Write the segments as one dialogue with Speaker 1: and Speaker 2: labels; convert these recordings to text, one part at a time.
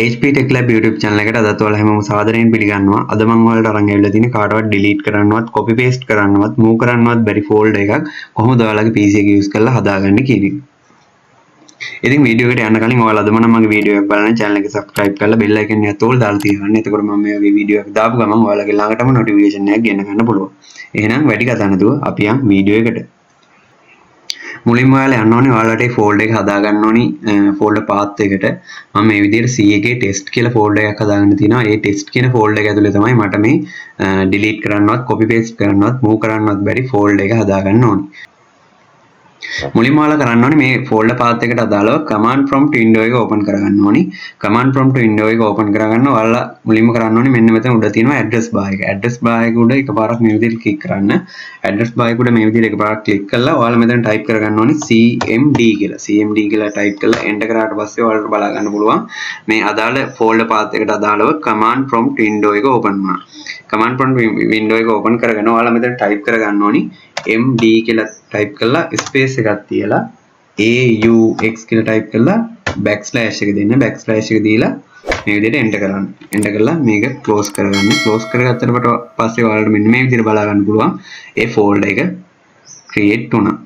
Speaker 1: HP Tech Lab YouTube channel එකට අදත් ඔයාලා හැමෝම සාදරයෙන් පිළිගන්නවා. අද මම ඔයාලට අරන් ඇවිල්ලා තියෙන්නේ කාටවත් delete කරන්නවත්, copy paste කරන්නවත්, move කරන්නවත් බැරි folder එකක් කොහොමද ඔයාලගේ PC එක use කරලා හදාගන්නේ කියන එක. ඉතින් වීඩියෝ එකට යන්න කලින් ඔයාලා අදම නම් මගේ වීඩියෝ එක බලන්න channel එක subscribe කරලා bell icon එක තෝල් දාලා තියන්න. එතකොට මම මේ වගේ වීඩියෝ එකක් දාපු ගමන් ඔයාලගේ ළඟටම notification එකක් ගෙන්න ගන්න පුළුවන්. එහෙනම් වැඩි කතා නැතුව අපි යන් වීඩියෝ එකට. මුලින්ම ඔයාලා යන්න ඕනේ ඔයාලට ඒ ෆෝල්ඩර් එක හදා ගන්න ඕනි ෆෝල්ඩර් පාත් එකට මම මේ විදිහට C එකේ ටෙස්ට් කියලා ෆෝල්ඩර් එකක් හදාගන්න තියෙනවා. ඒ ටෙස්ට් කියන ෆෝල්ඩර් එක ඇතුලේ තමයි මට මේ delete කරන්නවත් copy paste කරන්නවත් move කරන්නවත් බැරි ෆෝල්ඩර් එක හදා ගන්න ඕනේ. මුලින්ම ඔයාලා කරන්න ඕනේ මේ ෆෝල්ඩර් පාත් එකට අදාළව command prompt window එක open කරගන්න ඕනේ. command prompt window එක open කරගන්න ඔයාලා මුලින්ම කරන්න ඕනේ මෙන්න මෙතන උඩ තියෙනවා address bar එක. address bar එක උඩ එකපාරක් මේ විදිහට ක්ලික් කරන්න. address bar එක උඩ මේ විදිහට එකපාරක් ක්ලික් කළා ඔයාලා මෙතන type කරගන්න ඕනේ cmd කියලා. cmd කියලා type කරලා enter කරාට පස්සේ ඔයාලට බලා ගන්න පුළුවන් මේ අදාළ folder path එකට අදාළව command prompt window එක open වුණා. command prompt window එක open කරගෙන ඔයාලා මෙතන type කරගන්න ඕනේ md කියලා type කරලා space එකක් තියලා aux කියලා type කරලා backslash එක දෙන්න. backslash එක දීලා මේ විදිහට enter කරන්න. enter කරලා මේක close කරගන්න. close කරගත්තට පස්සේ ඔයාලට මෙන්න මේ විදිහට බලා ගන්න පුළුවන් ඒ folder එක create වුණා.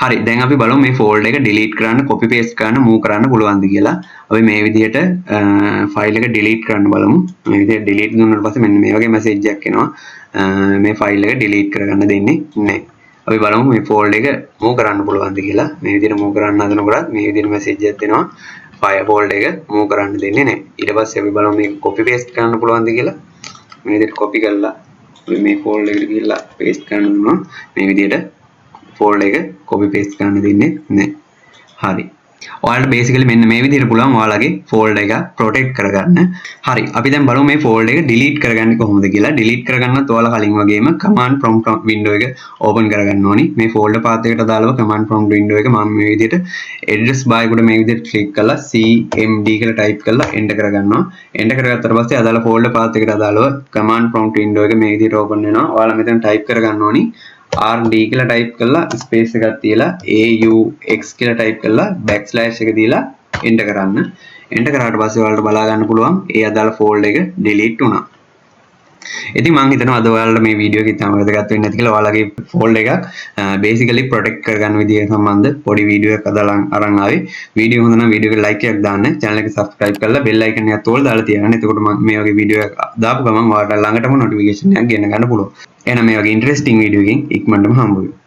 Speaker 1: හරි දැන් අපි බලමු මේ folder එක delete කරන්න, copy paste කරන්න, move කරන්න පුළුවන්ද කියලා. අපි මේ විදිහට file එක delete කරන්න බලමු. මේ විදිහට delete දුන්නාට පස්සේ මෙන්න මේ වගේ message එකක් එනවා. මේ file එක delete කරගන්න දෙන්නේ නැහැ. අපි බලමු මේ folder එක move කරන්න පුළුවන්ද කියලා. මේ විදිහට move කරන්න හදනකොට මේ විදිහට message එකක් දෙනවා. file folder එක move කරන්න දෙන්නේ නැහැ. ඊට පස්සේ අපි බලමු මේක copy paste කරන්න පුළුවන්ද කියලා. මේ විදිහට copy කරලා මේ folder එකට ගිහලා paste කරන්න දුන්නා. මේ විදිහට folder එක copy paste කරන්න දෙන්නේ නැහැ. හරි. ඔයාලට basically මෙන්න මේ විදිහට පුළුවන් ඔයාලගේ folder එක protect කරගන්න. හරි. අපි දැන් බලමු මේ folder එක delete කරගන්නේ කොහොමද කියලා. delete කරගන්නත් ඔයාලා කලින් වගේම command prompt window එක open කරගන්න ඕනි. මේ folder path එකට අදාළව command prompt window එක මම මේ විදිහට address bar එකට මේ විදිහට click කරලා cmd කියලා type කරලා enter කරගන්නවා. enter කරගත්තට පස්සේ අදාළ folder path එකට අදාළව command prompt window එක මේ විදිහට open වෙනවා. ඔයාලා මෙතන type කරගන්න ඕනි rd කියලා type කරලා space එකක් තියලා aux කියලා type කරලා backslash එක දීලා enter කරන්න. enter කරාට පස්සේ ඔයාලට බලා ගන්න පුළුවන් ඒ අදාළ folder එක delete වුණා. ඉතින් මම හිතනවා අද ඔයාලට මේ වීඩියෝ එක ඉතාම වැදගත් වෙන්නේ නැති කියලා. ඔයාලගේ folder එකක් basically protect කරගන්න විදිය සම්බන්ධ පොඩි වීඩියෝ එකක් අදලා අරන් ආවේ. වීඩියෝ හොඳ නම් වීඩියෝ එකට like එකක් දාන්න, channel එක subscribe කරලා bell icon එක තෝල් දාලා තියන්න. එතකොට මම මේ වගේ වීඩියෝ එකක් දාපු ගමන් ඔයාලට ළඟටම notification එකක් ගෙන්න ගන්න පුළුවන්. එහෙනම් මේ වගේ interesting වීඩියෝ එකකින් ඉක්මනටම හම්බ වෙමු.